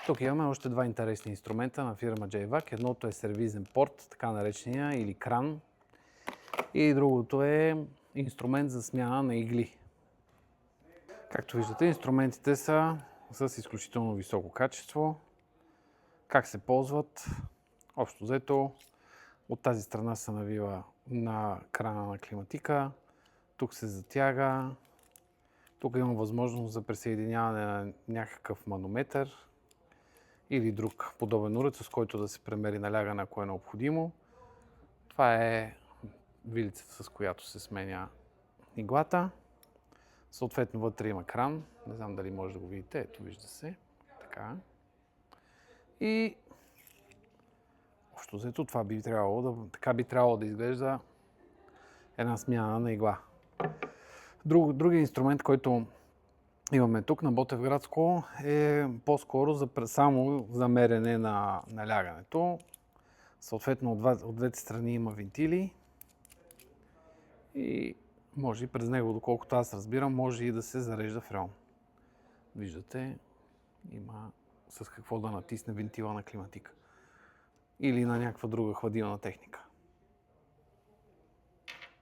Тук имаме още два интересни инструмента на фирма JVac. Едното е сервизен порт, така наречения, или кран. И другото е инструмент за смяна на игли. Както виждате, инструментите са с изключително високо качество. Как се ползват? Общо взето, от тази страна се навива на крана на климатика. Тук се затяга. Тук има възможност за присъединяване на някакъв манометър или друг подобен уред, с който да се премери налягане, ако е необходимо. Това е вилицата, с която се сменя иглата. Съответно вътре има кран. Не знам дали може да го видите. Ето, вижда се. Така. И общо взето това така би трябвало да изглежда една смяна на игла. Другия инструмент, който имаме тук на Ботевградско, е по-скоро само за мерене на налягането. Съответно от двете страни има вентили и може и през него, доколкото аз разбирам, може и да се зарежда фреон. Виждате, има с какво да натисне вентила на климатика или на някаква друга хладилна техника.